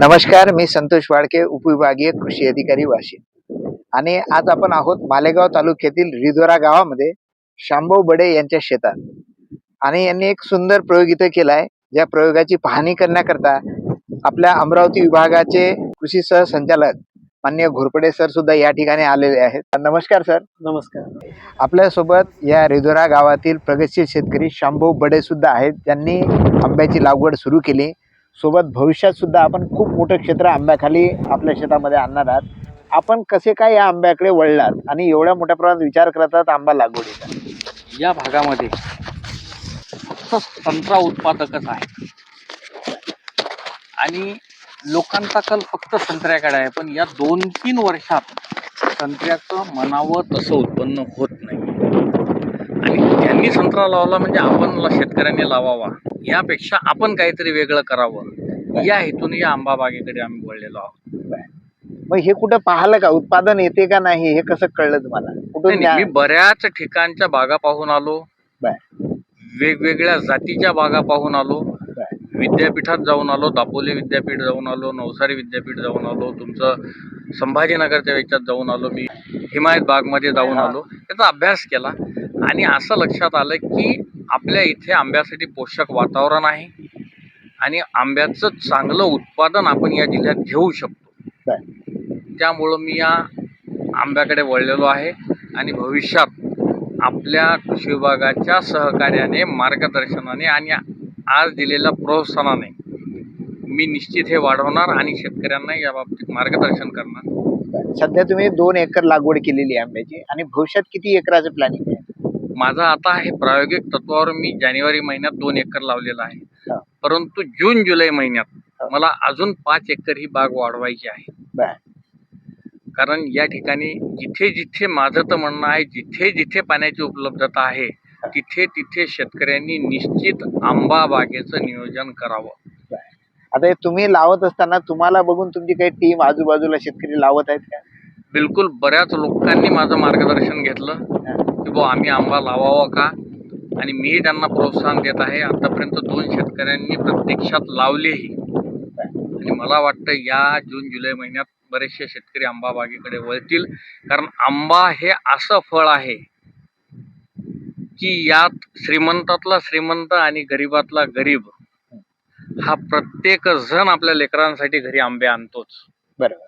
नमस्कार, मी संतोष वाडके, उपविभागीय कृषी अधिकारी वाशिम. आणि आज आपण आहोत मालेगाव तालुक्यातील रिधोरा गावामध्ये शांभाऊ बडे यांच्या शेतात. आणि यांनी एक सुंदर प्रयोग इथे केलाय. ज्या प्रयोगाची पाहणी करण्याकरता आपल्या अमरावती विभागाचे कृषी सहसंचालक माननीय घोरपडे सर सुद्धा या ठिकाणी आलेले आहेत. नमस्कार सर. नमस्कार. आपल्यासोबत या रिधोरा गावातील प्रगतशील शेतकरी शांभाऊ बडे सुद्धा आहेत, ज्यांनी आंब्याची लागवड सुरू केली. सोबत भविष्यात सुद्धा आपण खूप मोठं क्षेत्र आंब्याखाली आपल्या शेतामध्ये आणणार आहात. आपण कसे काय या आंब्याकडे वळलात आणि एवढ्या मोठ्या प्रमाणात विचार करतात आंबा लागवडीचा? या भागामध्ये फक्त संत्रा उत्पादकच आहे आणि लोकांचा कल फक्त संत्र्याकडे आहे. पण या 2-3 वर्षात संत्र्याचं म्हणावं तसं उत्पन्न होत नाही. आणि त्यांनी संत्रा लावला म्हणजे आपण शेतकऱ्यांनी लावावा, यापेक्षा आपण काहीतरी वेगळं करावं, या हेतूने या आंबा बागेकडे आम्ही वळलेलो आहोत. मग हे कुठं पाहिलं का, उत्पादन येते का नाही हे कसं कळलं तुम्हाला? कुठून? मी बऱ्याच ठिकाणच्या बागा पाहून आलो, वेगवेगळ्या जातीच्या बागा पाहून आलो, विद्यापीठात जाऊन आलो, दापोली विद्यापीठ जाऊन आलो, नवसारी विद्यापीठ जाऊन आलो, तुमचं संभाजीनगरच्या याच्यात जाऊन आलो, मी हिमायत बागमध्ये जाऊन आलो. त्याचा अभ्यास केला आणि असं लक्षात आलं की आपल्या इथे आंब्यासाठी पोषक वातावरण आहे आणि आंब्याचं चांगलं उत्पादन आपण या जिल्ह्यात घेऊ शकतो. त्यामुळं मी या आंब्याकडे वळलेलो आहे आणि भविष्यात आपल्या कृषी विभागाच्या सहकार्याने, मार्गदर्शनाने आणि आज दिलेल्या प्रोत्साहनाने मी निश्चित हे वाढवणार आणि शेतकऱ्यांना या बाबतीत मार्गदर्शन करणार. सध्या तुम्ही 2 एकर लागवड केलेली आहे आंब्याची, आणि भविष्यात किती एकराचं प्लॅनिंग आहे? माझा आता हे प्रायोगिक तत्वावर मी जानेवारी महिन्यात 2 एकर लावलेला आहे, परंतु जून-जुलै महिन्यात मला अजून 5 एकर ही बाग वाढवायची आहे. कारण या ठिकाणी जिथे जिथे, माझं तर म्हणणं आहे, जिथे जिथे पाण्याची उपलब्धता आहे तिथे तिथे शेतकऱ्यांनी निश्चित आंबा बागेचं नियोजन करावं. आता हे तुम्ही लावत असताना तुम्हाला बघून तुमची काही टीम आजूबाजूला शेतकरी लावत आहेत का? बिलकुल, बऱ्याच लोकांनी माझं मार्गदर्शन घेतलं की बुवा आम्ही आंबा लावावा का, आणि मी त्यांना प्रोत्साहन देत आहे. आतापर्यंत 2 शेतकऱ्यांनी प्रत्यक्षात लावलेही आणि मला वाटतं या जून-जुलै महिन्यात बरेचसे शेतकरी आंबा बागेकडे वळतील. कारण आंबा हे असं फळ आहे की यात श्रीमंतातला श्रीमंत आणि गरीबातला गरीब हा प्रत्येक जण आपल्या लेकरांसाठी घरी आंबे आणतोच.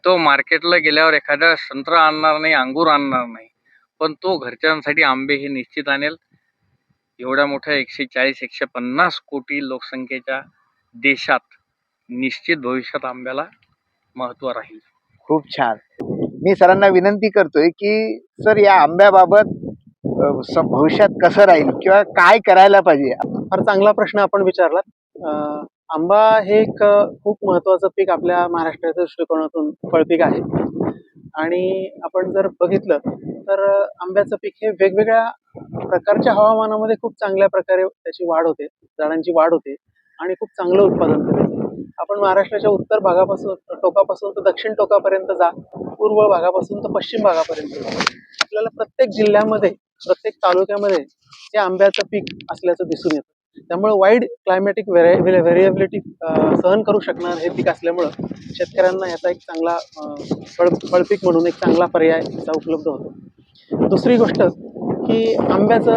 तो मार्केटला गेल्यावर एखादा संत्रा आणणार नाही, अंगूर आणणार नाही, पण तो घरच्यांसाठी आंबे हे निश्चित आणेल. एवढ्या मोठ्या 140-150 कोटी लोकसंख्येच्या देशात निश्चित भविष्यात आंब्याला महत्व राहील. खूप छान. मी सरांना विनंती करतोय की सर, या आंब्याबाबत भविष्यात कसं राहील किंवा काय करायला पाहिजे? फार चांगला प्रश्न आपण विचारलात. आंबा हे एक खूप महत्वाचं पीक आपल्या महाराष्ट्राच्या दृष्टिकोनातून फळपीक आहे. आणि आपण जर बघितलं तर आंब्याचं पीक हे वेगवेगळ्या प्रकारच्या हवामानामध्ये खूप चांगल्या प्रकारे त्याची वाढ होते, झाडांची वाढ होते आणि खूप चांगलं उत्पादन करते. आपण महाराष्ट्राच्या उत्तर भागापासून, टोकापासून तर दक्षिण टोकापर्यंत जा, पूर्व भागापासून तर पश्चिम भागापर्यंत जा, आपल्याला प्रत्येक जिल्ह्यामध्ये, प्रत्येक तालुक्यामध्ये हे आंब्याचं पीक असल्याचं दिसून येतं. त्यामुळे वाईड क्लायमॅटिक व्हेरिएबिलिटी सहन करू शकणार हे पीक असल्यामुळं शेतकऱ्यांना याचा एक चांगला फळपीक म्हणून एक चांगला पर्याय याचा उपलब्ध होतो. दुसरी गोष्ट की आंब्याचं,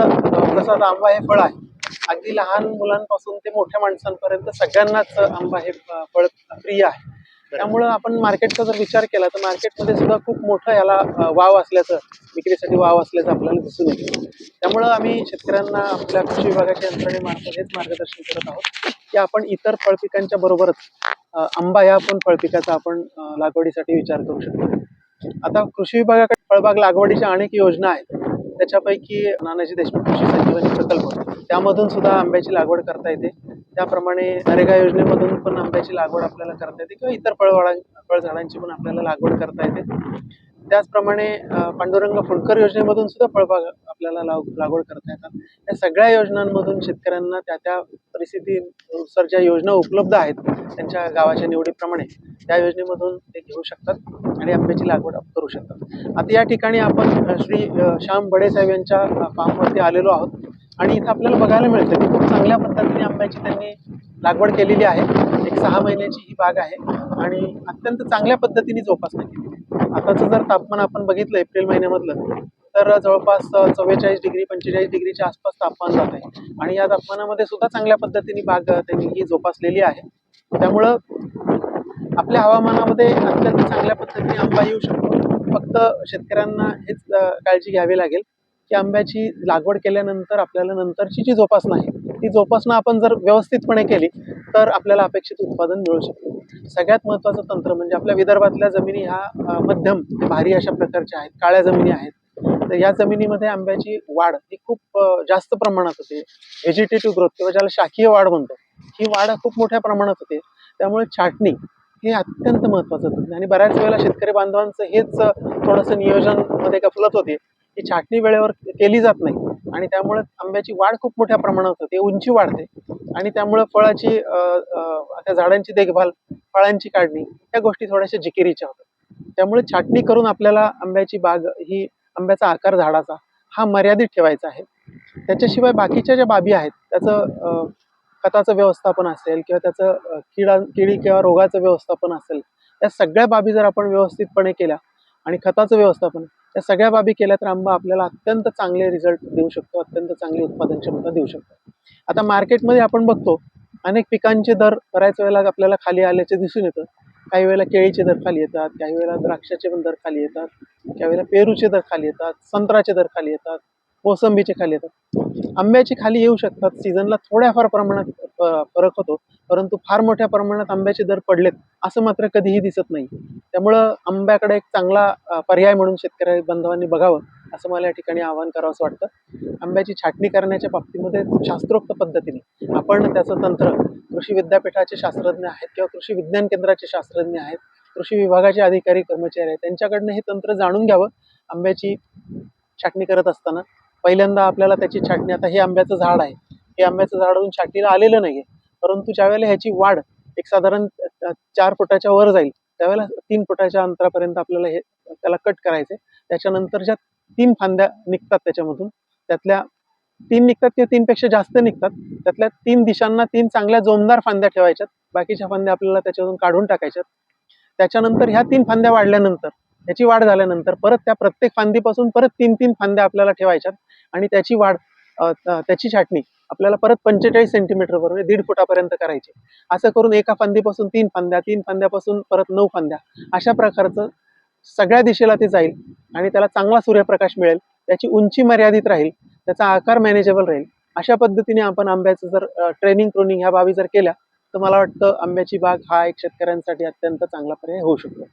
जसं आता आंबा हे फळ आहे, अगदी लहान मुलांपासून ते मोठ्या माणसांपर्यंत सगळ्यांनाच आंबा हे फळ प्रिय आहे. त्यामुळं आपण मार्केटचा जर विचार केला तर मार्केटमध्ये सुद्धा खूप मोठं याला वाव असल्याचं, विक्रीसाठी वाव असल्याचं आपल्याला दिसून येतं. त्यामुळं आम्ही शेतकऱ्यांना आपल्या कृषी विभागाच्या यंत्रणेमार्फत हेच मार्गदर्शन करत आहोत की आपण इतर फळपिकांच्या बरोबरच आंबा या पण फळपिकाचा आपण लागवडीसाठी विचार करू शकतो. आता कृषी विभागाकडे फळबाग लागवडीच्या अनेक योजना आहेत. त्याच्यापैकी नानाजी देशमुख कृषी संजीवनी प्रकल्प, त्यामधून सुद्धा आंब्याची लागवड करता येते. त्याप्रमाणे नरेगा योजनेमधून पण आंब्याची लागवड आपल्याला करता येते किंवा इतर फळझाडांची पण आपल्याला लागवड करता येते. त्याचप्रमाणे पांडुरंग फुंडकर योजनेमधून सुद्धा फळबाग आपल्याला लागवड करता येतात. या सगळ्या योजनांमधून शेतकऱ्यांना त्या त्या परिस्थितीनुसार ज्या योजना उपलब्ध आहेत त्यांच्या गावाच्या निवडीप्रमाणे त्या योजनेमधून ते घेऊ शकतात आणि आंब्याची लागवड करू शकतात. आता या ठिकाणी आपण श्री श्याम बडे साहेब यांच्या फार्मवरती आलेलो आहोत आणि इथं आपल्याला बघायला मिळतं की खूप चांगल्या पद्धतीने आंब्याची त्यांनी लागवड केलेली आहे. एक 6 महिन्याची ही बाग आहे आणि अत्यंत चांगल्या पद्धतीने जोपासना केलेली आहे. आताचं जर तापमान आपण बघितलं एप्रिल महिन्यामधलं, तर जवळपास 44 डिग्री 45 डिग्रीच्या आसपास तापमान जात आहे आणि या तापमानामध्ये सुद्धा चांगल्या पद्धतीने बाग त्यांनी ही जोपासलेली आहे. त्यामुळं आपल्या हवामानामध्ये अत्यंत चांगल्या पद्धतीने आंबा येऊ शकतो. फक्त शेतकऱ्यांना हेच काळजी घ्यावी लागेल की आंब्याची लागवड केल्यानंतर आपल्याला नंतरची जी जोपासना आहे, ती जोपासना आपण जर व्यवस्थितपणे केली तर आपल्याला अपेक्षित उत्पादन मिळू शकतं. सगळ्यात महत्त्वाचं तंत्र म्हणजे आपल्या विदर्भातल्या जमिनी ह्या मध्यम ते भारी अशा प्रकारच्या आहेत, काळ्या जमिनी आहेत. तर या जमिनीमध्ये आंब्याची वाढ ही खूप जास्त प्रमाणात होते. व्हेजिटेटिव्ह ग्रोथ किंवा ज्याला शाखीय वाढ म्हणतो, ही वाढ खूप मोठ्या प्रमाणात होते. त्यामुळे छाटणी हे अत्यंत महत्त्वाचं होतं आणि बऱ्याच वेळेला शेतकरी बांधवांचं हेच थोडंसं नियोजनामध्ये गफलत होते की छाटणी वेळेवर केली जात नाही आणि त्यामुळे आंब्याची वाढ खूप मोठ्या प्रमाणात होते, उंची वाढते आणि त्यामुळे फळाची त्या झाडांची देखभाल, फळांची काढणी या गोष्टी थोड्याशा जिकिरीच्या होतात. त्यामुळे छाटणी करून आपल्याला आंब्याची बाग ही आंब्याचा आकार झाडाचा हा मर्यादित ठेवायचा आहे. त्याच्याशिवाय बाकीच्या ज्या बाबी आहेत त्याचं खताचं व्यवस्थापन असेल किंवा त्याचं किडी किंवा रोगाचं व्यवस्थापन असेल, या सगळ्या बाबी जर आपण व्यवस्थितपणे केल्या आणि खताचं व्यवस्थापन या सगळ्या बाबी केल्या तर आंबा आपल्याला अत्यंत चांगले रिझल्ट देऊ शकतो, अत्यंत चांगली उत्पादन क्षमता देऊ शकतो. आता मार्केटमध्ये आपण बघतो अनेक पिकांचे दर बऱ्याच वेळेला आपल्याला खाली आल्याचे दिसून येतं. काही वेळेला केळीचे दर खाली येतात, काही वेळेला द्राक्षाचे पण दर खाली येतात, काही वेळेला पेरूचे दर खाली येतात, संत्र्याचे दर खाली येतात, मोसंबीचे खाली येतात. आंब्याची खाली येऊ शकतात. सीझनला थोड्याफार प्रमाणात फरक होतो, परंतु फार मोठ्या प्रमाणात आंब्याचे दर पडलेत असं मात्र कधीही दिसत नाही. त्यामुळं आंब्याकडे एक चांगला पर्याय म्हणून शेतकरी बांधवांनी बघावं असं मला या ठिकाणी आवाहन करावंसं वाटतं. आंब्याची छाटणी करण्याच्या बाबतीमध्ये शास्त्रोक्त पद्धतीने आपण त्याचं तंत्र कृषी विद्यापीठाचे शास्त्रज्ञ आहेत किंवा कृषी विज्ञान केंद्राचे शास्त्रज्ञ आहेत, कृषी विभागाचे अधिकारी कर्मचारी आहेत, त्यांच्याकडनं हे तंत्र जाणून घ्यावं. आंब्याची छाटणी करत असताना पहिल्यांदा आपल्याला त्याची छाटणी, आता हे आंब्याचं झाड आहे, हे आंब्याचं झाड अजून छाटणीला आलेलं नाहीये, परंतु ज्यावेळेला ह्याची वाढ एक साधारण 4 फुटाच्या वर जाईल त्यावेळेला 3 फुटाच्या अंतरापर्यंत आपल्याला हे त्याला कट करायचे. त्याच्यानंतर ज्या 3 फांद्या निघतात त्याच्यामधून, त्यातल्या 3 निघतात किंवा 3 पेक्षा जास्त निघतात, त्यातल्या 3 दिशांना 3 चांगल्या जोमदार फांद्या ठेवायच्यात. बाकीच्या फांद्या आपल्याला त्याच्यातून काढून टाकायच्यात. त्याच्यानंतर ह्या 3 फांद्या वाढल्यानंतर, त्याची वाढ झाल्यानंतर परत त्या प्रत्येक फांदीपासून परत 3-3 फांद्या आपल्याला ठेवायच्यात आणि त्याची वाढ त्याची छाटणी आपल्याला परत 45 सेंटीमीटर वर 1.5 फुटापर्यंत करायची. असं करून एका फांदीपासून 3 फांद्या, 3 फांद्यापासून परत 9 फांद्या, अशा प्रकारचं सगळ्या दिशेला ते जाईल आणि त्याला चांगला सूर्यप्रकाश मिळेल, त्याची उंची मर्यादित राहील, त्याचा आकार मॅनेजेबल राहील. अशा पद्धतीने आपण आंब्याचं जर ट्रेनिंग प्रूनिंग ह्या बाबी जर केल्या तर मला वाटतं आंब्याची बाग हा एक शेतकऱ्यांसाठी अत्यंत चांगला पर्याय होऊ शकतो.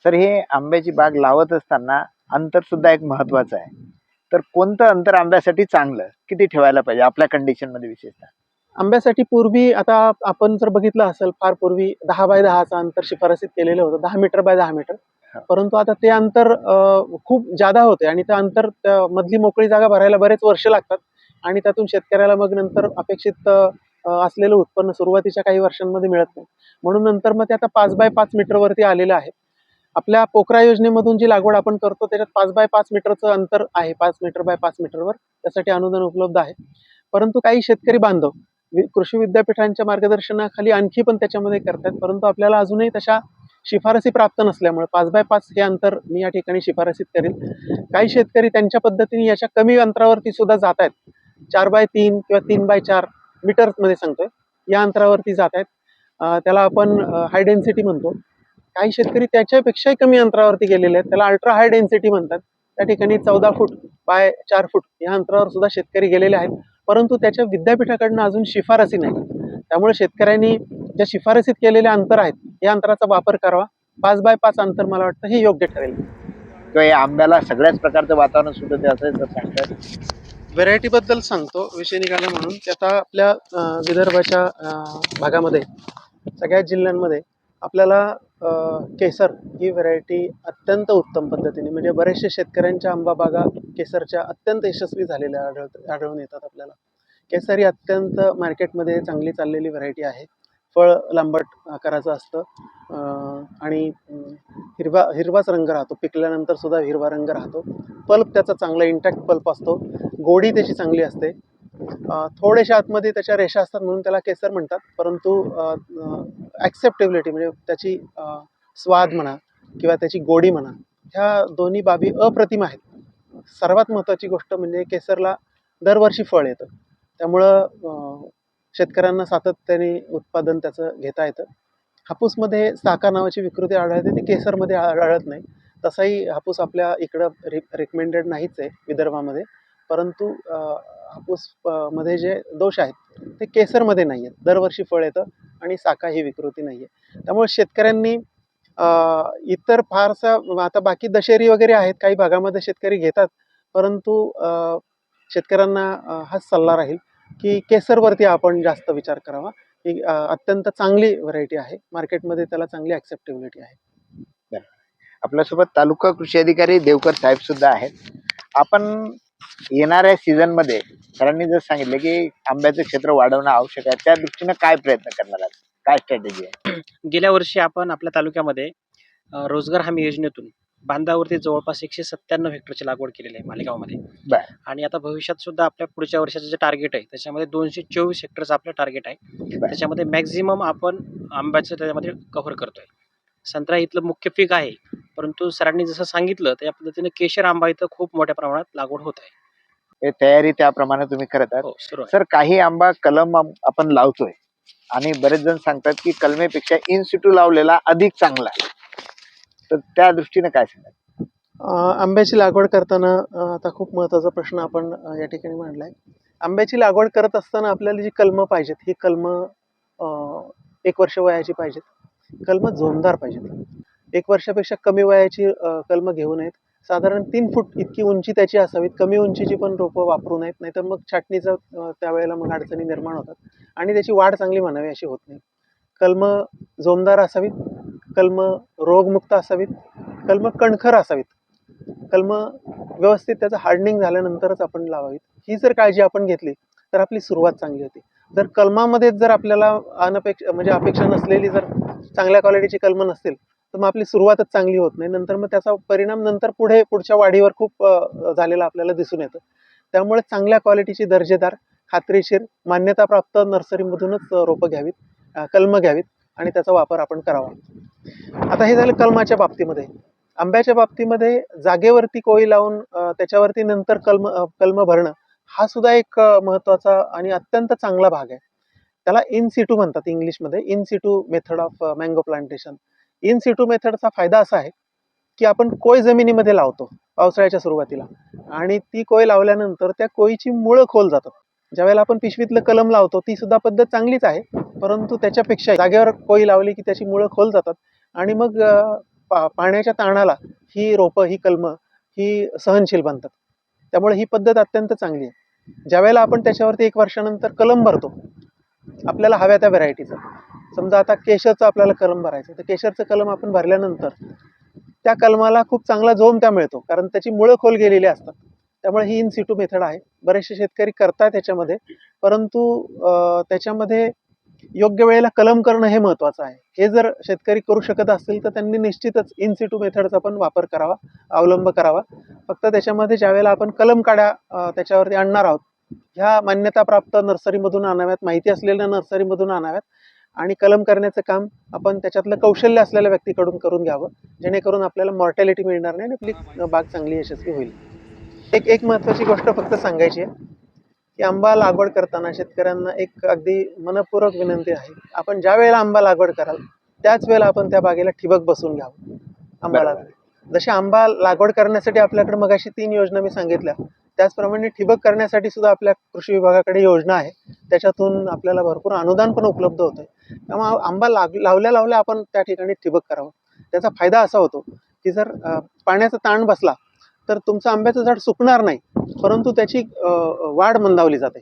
सर, हे आंब्याची बाग लावत असताना अंतर सुद्धा एक महत्वाचं आहे. तर कोणतं अंतर आंब्यासाठी चांगलं, किती ठेवायला पाहिजे आपल्या कंडिशन मध्ये विशेषतः? आंब्यासाठी पूर्वी आता आपण जर बघितलं असेल, फार पूर्वी 10 बाय 10चं अंतर शिफारसीत केलेलं होतं, 10 मीटर बाय 10 मीटर. परंतु आता ते अंतर खूप जादा होते आणि त्या अंतर मधली मोकळी जागा भरायला बरेच वर्ष लागतात आणि त्यातून शेतकऱ्याला मग नंतर अपेक्षित असलेलं उत्पन्न सुरुवातीच्या काही वर्षांमध्ये मिळत नाही. म्हणून नंतर मग ते आता 5 बाय 5 मीटरवरती आलेलं आहे. आपल्या पोखरा योजनेमधून जी लागवड आपण करतो त्याच्यात 5 बाय 5 मीटरचं अंतर आहे, 5 मीटर बाय 5 मीटरवर त्यासाठी अनुदान उपलब्ध आहे. परंतु काही शेतकरी बांधव कृषी विद्यापीठांच्या मार्गदर्शनाखाली आणखी पण त्याच्यामध्ये करतात, परंतु आपल्याला अजूनही तशा शिफारसी प्राप्त नसल्यामुळे 5 बाय 5 हे अंतर मी या ठिकाणी शिफारसीत करेन. काही शेतकरी त्यांच्या पद्धतीने याच्या कमी अंतरावरती सुद्धा जात आहेत, 4 बाय 3 किंवा 3 बाय 4 मीटरमध्ये सांगतोय, या अंतरावरती जात आहेत. त्याला आपण हाय डेन्सिटी म्हणतो. काही शेतकरी त्याच्यापेक्षाही कमी अंतरावरती गेलेले आहेत, त्याला अल्ट्रा हाय डेन्सिटी म्हणतात. त्या ठिकाणी 14 फूट बाय 4 फूट या अंतरावर सुद्धा शेतकरी गेलेले आहेत, परंतु त्याच्या विद्यापीठाकडनं अजून शिफारसी नाही. त्यामुळे शेतकऱ्यांनी ज्या शिफारसीत केलेले अंतर आहेत या अंतराचा वापर करावा. 5 बाय 5 अंतर मला वाटतं हे योग्य ठरेल. किंवा या आंब्याला सगळ्याच प्रकारचं वातावरण सुटत असेल तर सांगतात. व्हेरायटीबद्दल सांगतो विषय निघाला म्हणून की आता आपल्या विदर्भाच्या भागामध्ये सगळ्याच जिल्ह्यांमध्ये आपल्याला केसर ही व्हरायटी अत्यंत उत्तम पद्धतीने, म्हणजे बरेचशे शेतकऱ्यांच्या आंबा बागा केसरच्या अत्यंत यशस्वी झालेल्या आढळून येतात आपल्याला. केसर ही अत्यंत मार्केटमध्ये चांगली चाललेली व्हरायटी आहे. फळ लांबट आकाराचं असतं आणि हिरवाच रंग राहतो, पिकल्यानंतर सुद्धा हिरवा रंग राहतो. पल्प त्याचा चांगला इंटॅक्ट पल्प असतो, गोडी त्याची चांगली असते थोडेशा आतमध्ये त्याच्या रेषा असतात म्हणून त्याला केसर म्हणतात, परंतु ॲक्सेप्टेबिलिटी म्हणजे त्याची स्वाद म्हणा किंवा त्याची गोडी म्हणा, ह्या दोन्ही बाबी अप्रतिम आहेत. सर्वात महत्त्वाची गोष्ट म्हणजे केसरला दरवर्षी फळ येतं, त्यामुळं शेतकऱ्यांना सातत्याने उत्पादन त्याचं घेता येतं. हापूसमध्ये साका नावाची विकृती आढळते, ती केसरमध्ये आढळत नाही. तसाही हापूस आपल्या इकडं रिकमेंडेड नाहीच आहे विदर्भामध्ये, परंतु हापूस मध्ये जे दोष आहेत ते केसरमध्ये नाही आहेत. दरवर्षी फळ येतं आणि साका ही विकृती नाही आहे. त्यामुळे शेतकऱ्यांनी इतर फारसा आता बाकी दशेरी वगैरे आहेत, काही भागामध्ये शेतकरी घेतात, परंतु शेतकऱ्यांना हाच सल्ला राहील की केसरवरती आपण जास्त विचार करावा. ही अत्यंत चांगली व्हरायटी आहे, मार्केटमध्ये त्याला चांगली ॲक्सेप्टेबिलिटी आहे. आपल्यासोबत तालुका कृषी अधिकारी देवकर साहेब सुद्धा आहेत. आपण येणाऱ्या सीझन मध्ये सरांनी जर सांगितलं की आंब्याचं क्षेत्र वाढवणं आवश्यक आहे, त्या दृष्टीने काय प्रयत्न करणार आहात, काय स्ट्रॅटेजी आहे? गेल्या वर्षी आपण आपल्या तालुक्यामध्ये रोजगार हमी योजनेतून बांधावरती जवळपास 197 हेक्टरची लागवड केलेली आहे मालेगावमध्ये. बर. आणि आता भविष्यात सुद्धा आपल्या पुढच्या वर्षाचं जे टार्गेट आहे त्याच्यामध्ये 224 हेक्टरचं आपलं टार्गेट आहे. त्याच्यामध्ये मॅक्झिमम आपण आंब्याचं त्याच्यामध्ये कव्हर करतोय. संत्रा इथलं मुख्य पीक आहे, परंतु सरांनी जसं सांगितलं त्या पद्धतीने केशर आंबा इथं खूप मोठ्या प्रमाणात लागवड होत आहे. हे तयारी त्याप्रमाणे तुम्ही करत आहात. हो, सुरू आहे. सर, काही आंबा कलम आपण लावतोय आणि बरेच जण सांगतात की कलमेपेक्षा इन सिटू लावलेला अधिक चांगला आहे, तर त्या दृष्टीने काय सांगाल? आंब्याची लागवड करताना आता खूप महत्त्वाचा प्रश्न आपण या ठिकाणी मांडला आहे. आंब्याची लागवड करत असताना आपल्याला जी कलमं पाहिजेत, ही कलमं 1 वर्ष वयाची पाहिजेत. कलमं जोमदार पाहिजेत. 1 वर्षापेक्षा कमी वयाची कलमं घेऊ नयेत. साधारण 3 फूट इतकी उंची त्याची असावीत. कमी उंचीची पण रोपं वापरू नयेत, नाहीतर मग छाटणीचं त्यावेळेला मग अडचणी निर्माण होतात आणि त्याची वाढ चांगली म्हणावी अशी होत नाही. कलमं जोमदार असावीत, कलमं रोगमुक्त असावीत, कलमं कणखर असावीत, कलमं व्यवस्थित त्याचं हार्डनिंग झाल्यानंतरच आपण लावावीत. ही जर काळजी आपण घेतली तर आपली सुरुवात चांगली होते. जर कलमामध्येच जर आपल्याला म्हणजे अपेक्षा नसलेली जर चांगल्या क्वालिटीची कलमं नसतील तर मग आपली सुरुवातच चांगली होत नाही. नंतर मग त्याचा परिणाम नंतर पुढच्या वाढीवर खूप झालेला आपल्याला दिसून येतं. त्यामुळे चांगल्या क्वालिटीची दर्जेदार खात्रीशीर मान्यताप्राप्त नर्सरीमधूनच रोपं घ्यावीत, कलमं घ्यावीत आणि त्याचा वापर आपण करावा. आता हे झालं कलमाच्या बाबतीमध्ये. आंब्याच्या बाबतीमध्ये जागेवरती कोळी लावून त्याच्यावरती नंतर कलमं भरणं हा सुद्धा एक महत्त्वाचा आणि अत्यंत चांगला भाग आहे. त्याला इन सिटू म्हणतात इंग्लिशमध्ये, in Situ method of mango plantation. In Situ मेथडचा फायदा असा आहे की आपण कोय जमिनीमध्ये लावतो पावसाळ्याच्या सुरुवातीला, आणि ती कोय लावल्यानंतर त्या कोयीची मुळं खोल जातात. ज्यावेळेला आपण पिशवीतलं कलम लावतो ती सुद्धा पद्धत चांगलीच आहे, परंतु त्याच्यापेक्षा जागेवर कोय लावली की त्याची मुळं खोल जातात आणि मग पाण्याच्या ताणाला ही रोपं, ही कलमं ही सहनशील बनतात. त्यामुळे ही पद्धत अत्यंत चांगली आहे. ज्यावेळेला आपण त्याच्यावरती 1 वर्षानंतर कलम भरतो आपल्याला हव्या त्या व्हरायटीचं, समजा आता केशरचं आपल्याला कलम भरायचं, तर केशरचं कलम आपण भरल्यानंतर त्या कलमाला खूप चांगला जोम त्या मिळतो, कारण त्याची मुळं खोल गेलेली असतात. त्यामुळे ही इन सिटू मेथड आहे. बरेचसे शेतकरी करतात त्याच्यामध्ये, परंतु त्याच्यामध्ये योग्य वेळेला कलम करणं हे महत्त्वाचं आहे. हे जर शेतकरी करू शकत असतील तर त्यांनी निश्चितच इन सिटू मेथडचा पण वापर करावा, अवलंब करावा. फक्त त्याच्यामध्ये ज्यावेळेला आपण कलम काड्या त्याच्यावरती आणणार आहोत, ह्या मान्यताप्राप्त नर्सरीमधून आणाव्यात, माहिती असलेल्या नर्सरीमधून आणाव्यात आणि कलम करण्याचं काम आपण त्याच्यातलं कौशल्य असलेल्या व्यक्तीकडून करून घ्यावं, जेणेकरून आपल्याला मॉर्टॅलिटी मिळणार नाही आणि आपली बाग चांगली यशस्वी होईल. एक महत्त्वाची गोष्ट फक्त सांगायची आहे की आंबा लागवड करताना शेतकऱ्यांना एक अगदी मनपूर्वक विनंती आहे, आपण ज्या वेळेला आंबा लागवड कराल त्याच वेळेला आपण त्या बागेला ठिबक बसवून घ्यावं. आंबा लागवड जशी आंबा लागवड करण्यासाठी आपल्याकडे मगाशी 3 योजना मी सांगितल्या, त्याचप्रमाणे ठिबक करण्यासाठी सुद्धा आपल्या कृषी विभागाकडे योजना आहे. त्याच्यातून आपल्याला भरपूर अनुदान पण उपलब्ध होतं. त्यामुळे आंबा लावल्या आपण त्या ठिकाणी ठिबक करावं. त्याचा फायदा असा होतो की जर पाण्याचा ताण बसला तर तुमचं आंब्याचं झाड सुकणार नाही, परंतु त्याची वाढ मंदावली जाते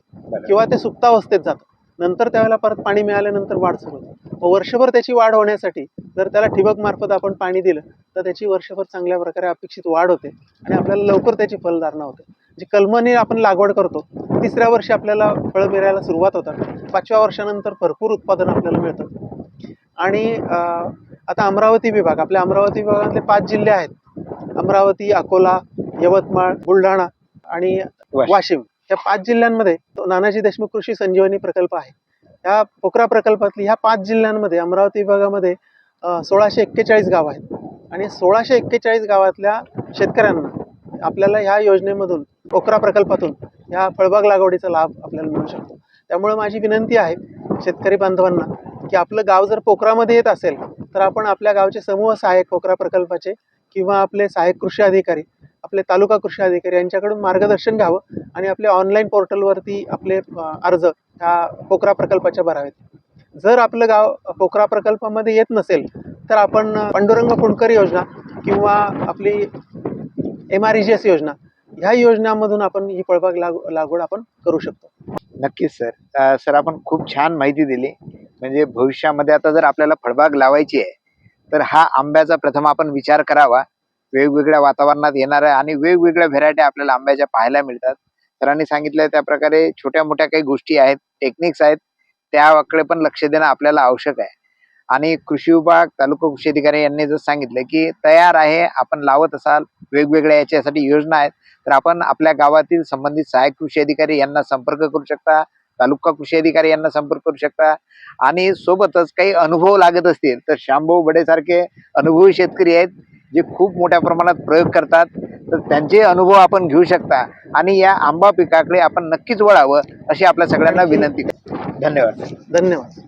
किंवा ते सुप्तावस्थेत जातं. नंतर त्यावेळेला परत पाणी मिळाल्यानंतर वाढ सुरू होते. वर्षभर त्याची वाढ होण्यासाठी जर त्याला ठिबक मार्फत आपण पाणी दिलं तर त्याची वर्षभर चांगल्या प्रकारे अपेक्षित वाढ होते आणि आपल्याला लवकर त्याची फलधारणा होते. जी कलमाने आपण लागवड करतो 3ऱ्या वर्षी आपल्याला फळं मिळायला सुरुवात होतात, 5व्या वर्षानंतर भरपूर उत्पादन आपल्याला मिळतं. आणि आता अमरावती विभाग, आपल्या अमरावती विभागातले 5 जिल्हे आहेत, अमरावती, अकोला, यवतमाळ, बुलढाणा आणि वाशिम. या 5 जिल्ह्यांमध्ये नानाजी देशमुख कृषी संजीवनी प्रकल्प आहे. ह्या पोकरा प्रकल्पातली ह्या 5 जिल्ह्यांमध्ये अमरावती विभागामध्ये 1641 गाव आहेत आणि 1641 गावातल्या शेतकऱ्यांना आपल्याला ह्या योजनेमधून पोकरा प्रकल्पातून ह्या फळबाग लागवडीचा लाभ आपल्याला मिळू शकतो. त्यामुळे माझी विनंती आहे शेतकरी बांधवांना की आपलं गाव जर पोखरामध्ये येत असेल तर आपण आपल्या गावचे समूह सहाय्यक पोकरा प्रकल्पाचे किंवा आपले सहाय्यक कृषी अधिकारी, आपले तालुका कृषी अधिकारी यांच्याकडून मार्गदर्शन घ्यावं आणि आपल्या ऑनलाईन पोर्टलवरती आपले अर्ज ह्या पोकरा प्रकल्पाच्या भरावेत. जर आपलं गाव पोकरा प्रकल्पामध्ये येत नसेल तर आपण पांडुरंग फुंडकर योजना किंवा आपली MREGS योजना ह्या योजनांमधून आपण ही फळबाग लागवड आपण करू शकतो. नक्कीच सर. सर आपण खूप छान माहिती दिली. म्हणजे भविष्यामध्ये आता जर आपल्याला फळबाग लावायची आहे तर हा आंब्याचा प्रथम आपण विचार करावा. वेगवेगळ्या वातावरणात येणाऱ्या आणि वेगवेगळ्या व्हेरायटी आपल्याला आंब्याच्या पाहायला मिळतात. सरांनी सांगितलं त्या प्रकारे छोट्या मोठ्या काही गोष्टी आहेत, टेक्निक्स आहेत, त्याकडे पण लक्ष देणं आपल्याला आवश्यक आहे. आणि कृषी विभाग, तालुका कृषी अधिकारी यांनी जर सांगितलं की तयार आहे, आपण लावत असाल, वेगवेगळ्या याच्यासाठी योजना आहेत, तर आपण आपल्या गावातील संबंधित सहाय्यक कृषी अधिकारी यांना संपर्क करू शकता, तालुका कृषी अधिकारी यांना संपर्क करू शकता. आणि सोबतच काही अनुभव लागत असतील तर शांभाऊ बडे सारखे अनुभवी शेतकरी आहेत जे खूप मोठ्या प्रमाणात प्रयोग करतात, तर त्यांचे अनुभव आपण घेऊ शकता आणि या आंबा पिकाकडे आपण नक्कीच वळावं अशी आपल्या सगळ्यांना विनंती करतो. धन्यवाद. धन्यवाद.